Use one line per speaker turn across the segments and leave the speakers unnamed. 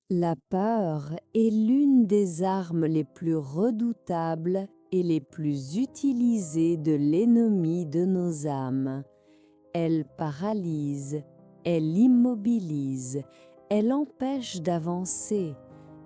La peur est l'une des armes les plus redoutables et les plus utilisées de l'ennemi de nos âmes. Elle paralyse, elle immobilise, elle empêche d'avancer,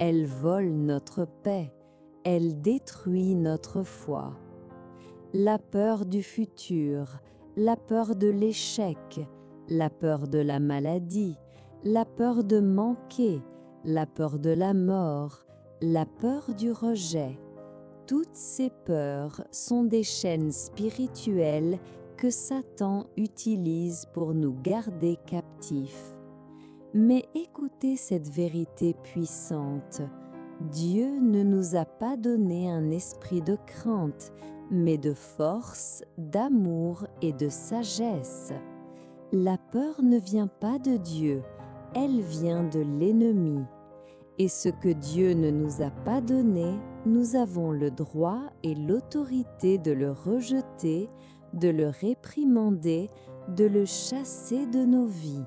elle vole notre paix, elle détruit notre foi. La peur du futur, la peur de l'échec, la peur de la maladie, la peur de manquer, la peur de la mort, la peur du rejet. Toutes ces peurs sont des chaînes spirituelles que Satan utilise pour nous garder captifs. Mais écoutez cette vérité puissante. Dieu ne nous a pas donné un esprit de crainte, mais de force, d'amour et de sagesse. La peur ne vient pas de Dieu, elle vient de l'ennemi. Et ce que Dieu ne nous a pas donné, nous avons le droit et l'autorité de le rejeter, de le réprimander, de le chasser de nos vies.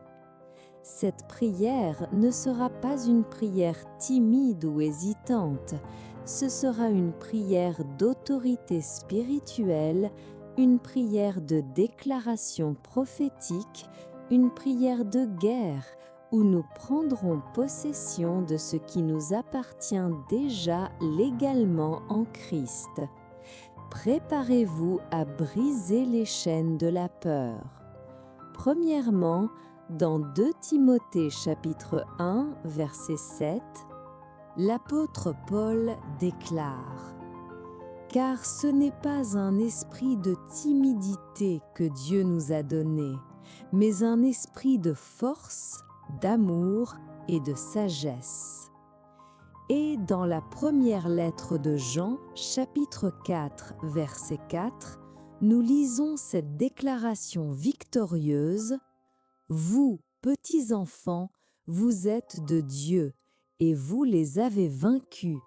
Cette prière ne sera pas une prière timide ou hésitante, ce sera une prière d'autorité spirituelle, une prière de déclaration prophétique, une prière de guerre où nous prendrons possession de ce qui nous appartient déjà légalement en Christ. Préparez-vous à briser les chaînes de la peur. Premièrement, dans 2 Timothée chapitre 1, verset 7, l'apôtre Paul déclare « Car ce n'est pas un esprit de timidité que Dieu nous a donné, mais un esprit de force, d'amour et de sagesse. » Et dans la première lettre de Jean, chapitre 4, verset 4, nous lisons cette déclaration victorieuse « Vous, petits enfants, vous êtes de Dieu, et vous les avez vaincus,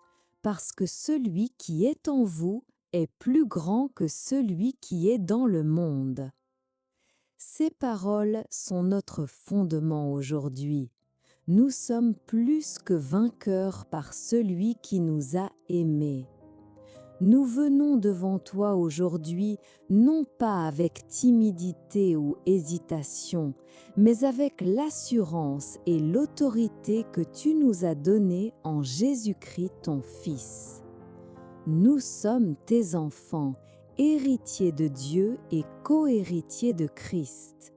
parce que celui qui est en vous est plus grand que celui qui est dans le monde. » Ces paroles sont notre fondement aujourd'hui. Nous sommes plus que vainqueurs par celui qui nous a aimés. Nous venons devant toi aujourd'hui non pas avec timidité ou hésitation, mais avec l'assurance et l'autorité que tu nous as données en Jésus-Christ ton Fils. Nous sommes tes enfants, héritiers de Dieu et co-héritiers de Christ.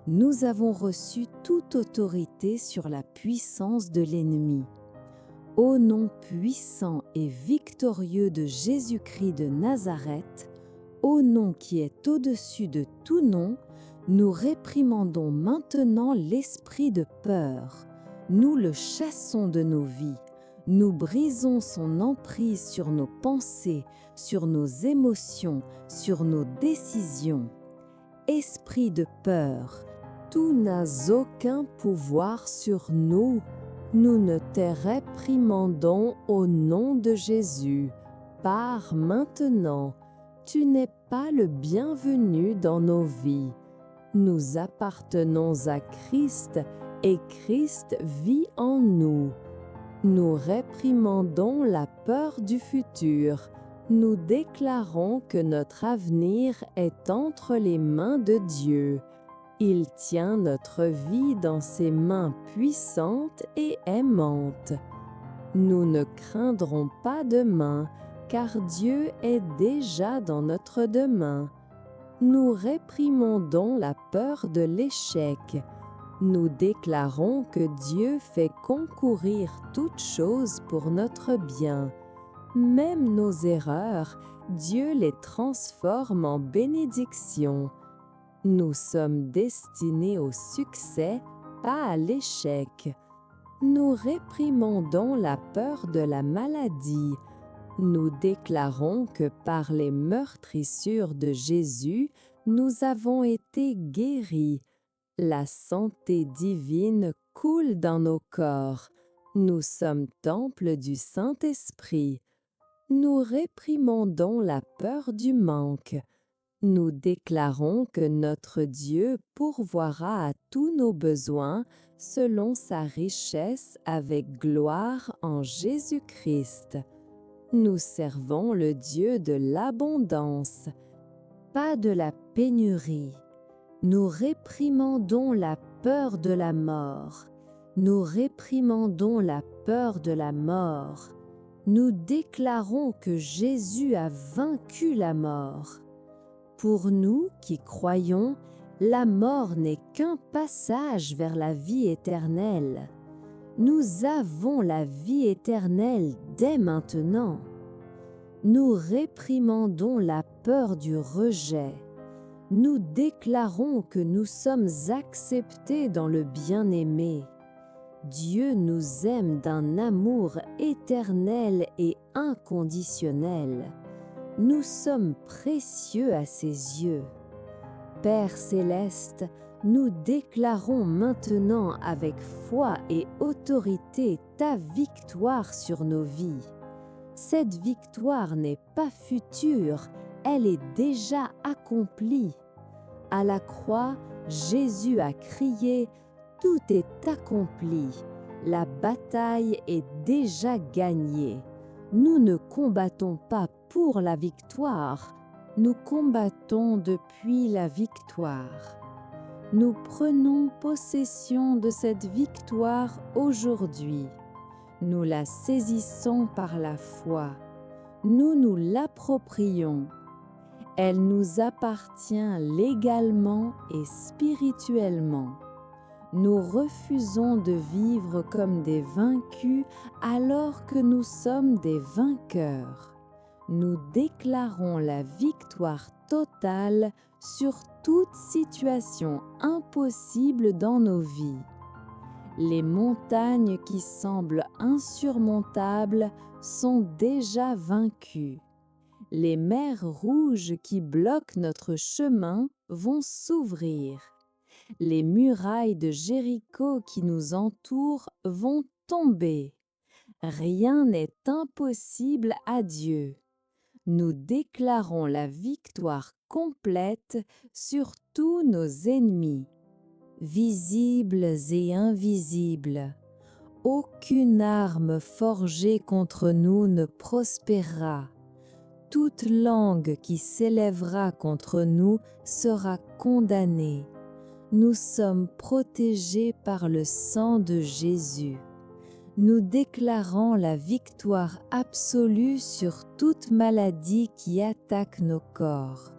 Nous avons reçu toute autorité sur la puissance de l'ennemi. Au nom puissant et victorieux de Jésus-Christ de Nazareth, au nom qui est au-dessus de tout nom, nous réprimandons maintenant l'esprit de peur. Nous le chassons de nos vies. Nous brisons son emprise sur nos pensées, sur nos émotions, sur nos décisions. Esprit de peur, tu n'as aucun pouvoir sur nous. Nous ne te réprimandons au nom de Jésus. Pars maintenant, tu n'es pas le bienvenu dans nos vies. Nous appartenons à Christ et Christ vit en nous. Nous réprimandons la peur du futur. Nous déclarons que notre avenir est entre les mains de Dieu. Il tient notre vie dans ses mains puissantes et aimantes. Nous ne craindrons pas demain, car Dieu est déjà dans notre demain. Nous réprimandons la peur de l'échec. Nous déclarons que Dieu fait concourir toutes choses pour notre bien. Même nos erreurs, Dieu les transforme en bénédictions. Nous sommes destinés au succès, pas à l'échec. Nous réprimandons la peur de la maladie. Nous déclarons que par les meurtrissures de Jésus, nous avons été guéris. La santé divine coule dans nos corps. Nous sommes temple du Saint-Esprit. Nous réprimandons la peur du manque. Nous déclarons que notre Dieu pourvoira à tous nos besoins selon sa richesse avec gloire en Jésus-Christ. Nous servons le Dieu de l'abondance, pas de la pénurie. Nous réprimandons la peur de la mort. Nous réprimandons la peur de la mort. Nous déclarons que Jésus a vaincu la mort. Pour nous qui croyons, la mort n'est qu'un passage vers la vie éternelle. Nous avons la vie éternelle dès maintenant. Nous réprimandons la peur du rejet. Nous déclarons que nous sommes acceptés dans le bien-aimé. Dieu nous aime d'un amour éternel et inconditionnel. Nous sommes précieux à ses yeux. Père céleste, nous déclarons maintenant avec foi et autorité ta victoire sur nos vies. Cette victoire n'est pas future, elle est déjà accomplie. À la croix, Jésus a crié « Tout est accompli ». La bataille est déjà gagnée. Nous ne combattons pas pour la victoire, nous combattons depuis la victoire. Nous prenons possession de cette victoire aujourd'hui. Nous la saisissons par la foi. Nous nous l'approprions. Elle nous appartient légalement et spirituellement. Nous refusons de vivre comme des vaincus alors que nous sommes des vainqueurs. Nous déclarons la victoire totale sur toute situation impossible dans nos vies. Les montagnes qui semblent insurmontables sont déjà vaincues. Les mers rouges qui bloquent notre chemin vont s'ouvrir. Les murailles de Jéricho qui nous entourent vont tomber. Rien n'est impossible à Dieu. Nous déclarons la victoire complète sur tous nos ennemis, visibles et invisibles. Aucune arme forgée contre nous ne prospérera. Toute langue qui s'élèvera contre nous sera condamnée. Nous sommes protégés par le sang de Jésus. Nous déclarons la victoire absolue sur toute maladie qui attaque nos corps.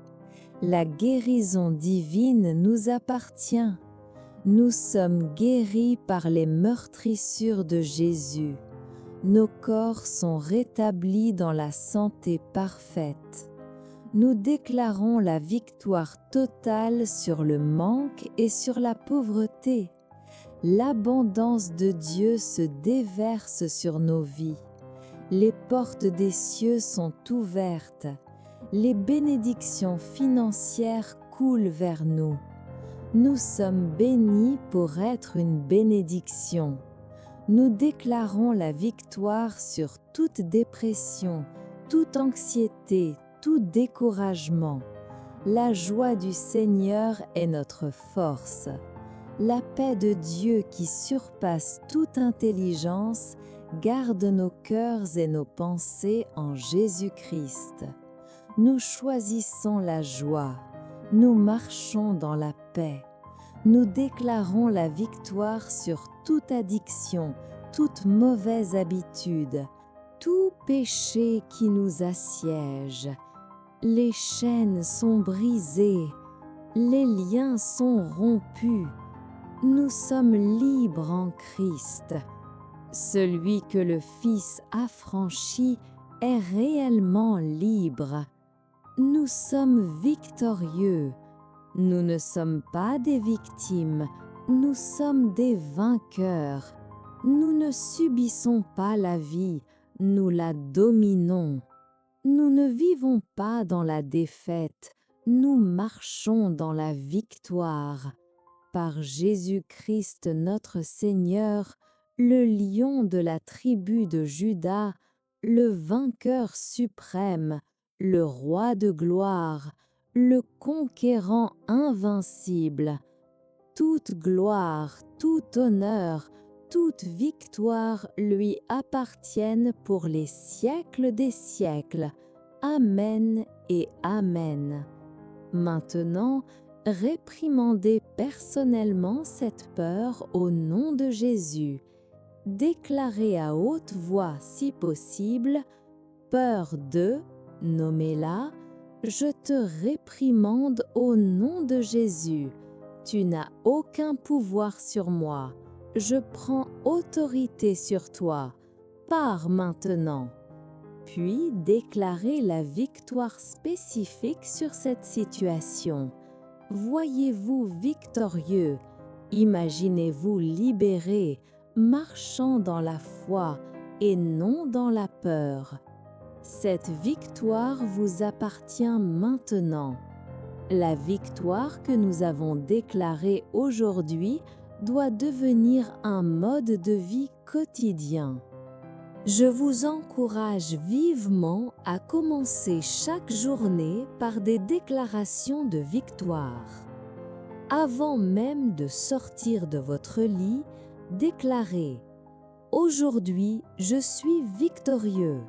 La guérison divine nous appartient. Nous sommes guéris par les meurtrissures de Jésus. Nos corps sont rétablis dans la santé parfaite. Nous déclarons la victoire totale sur le manque et sur la pauvreté. L'abondance de Dieu se déverse sur nos vies. Les portes des cieux sont ouvertes. Les bénédictions financières coulent vers nous. Nous sommes bénis pour être une bénédiction. Nous déclarons la victoire sur toute dépression, toute anxiété, tout découragement. La joie du Seigneur est notre force. La paix de Dieu qui surpasse toute intelligence garde nos cœurs et nos pensées en Jésus-Christ. Nous choisissons la joie. Nous marchons dans la paix. Nous déclarons la victoire sur toute addiction, toute mauvaise habitude, tout péché qui nous assiège. Les chaînes sont brisées, les liens sont rompus. Nous sommes libres en Christ. Celui que le Fils a franchi est réellement libre. Nous sommes victorieux. Nous ne sommes pas des victimes, nous sommes des vainqueurs. Nous ne subissons pas la vie, nous la dominons. Nous ne vivons pas dans la défaite, nous marchons dans la victoire. Par Jésus-Christ notre Seigneur, le lion de la tribu de Juda, le vainqueur suprême, le roi de gloire, le conquérant invincible. Toute gloire, tout honneur, toute victoire lui appartiennent pour les siècles des siècles. Amen et Amen. Maintenant, réprimandez personnellement cette peur au nom de Jésus. Déclarez à haute voix, si possible, « Peur de », nommez-la, « Je te réprimande au nom de Jésus. Tu n'as aucun pouvoir sur moi. Je prends autorité sur toi. Pars maintenant. » Puis déclarez la victoire spécifique sur cette situation. Voyez-vous victorieux, imaginez-vous libéré, marchant dans la foi et non dans la peur. Cette victoire vous appartient maintenant. La victoire que nous avons déclarée aujourd'hui doit devenir un mode de vie quotidien. Je vous encourage vivement à commencer chaque journée par des déclarations de victoire. Avant même de sortir de votre lit, déclarez « Aujourd'hui, je suis victorieux.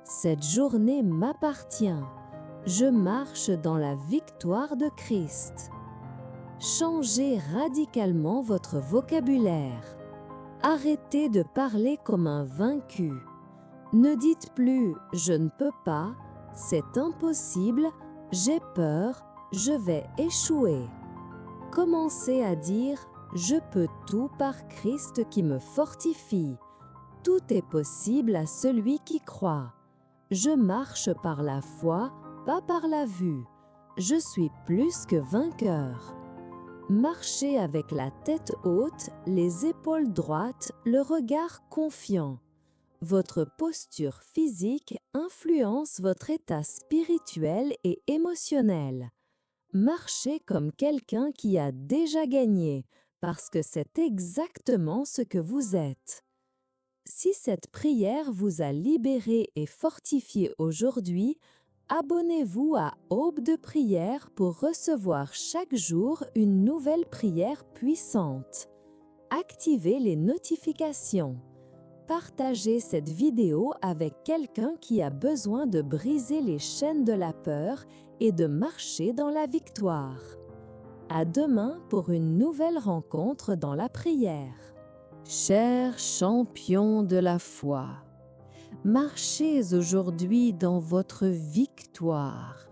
Cette journée m'appartient. Je marche dans la victoire de Christ. » Changez radicalement votre vocabulaire. Arrêtez de parler comme un vaincu. Ne dites plus « je ne peux pas »,« c'est impossible »,« j'ai peur »,« je vais échouer ». Commencez à dire « je peux tout par Christ qui me fortifie ». Tout est possible à celui qui croit. Je marche par la foi, pas par la vue. Je suis plus que vainqueur. Marchez avec la tête haute, les épaules droites, le regard confiant. Votre posture physique influence votre état spirituel et émotionnel. Marchez comme quelqu'un qui a déjà gagné, parce que c'est exactement ce que vous êtes. Si cette prière vous a libéré et fortifié aujourd'hui, abonnez-vous à Aube de prière pour recevoir chaque jour une nouvelle prière puissante. Activez les notifications. Partagez cette vidéo avec quelqu'un qui a besoin de briser les chaînes de la peur et de marcher dans la victoire. À demain pour une nouvelle rencontre dans la prière. Chers champions de la foi, marchez aujourd'hui dans votre victoire.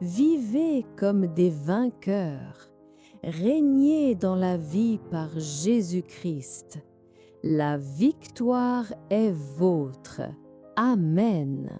Vivez comme des vainqueurs. Régnez dans la vie par Jésus-Christ. La victoire est vôtre. Amen.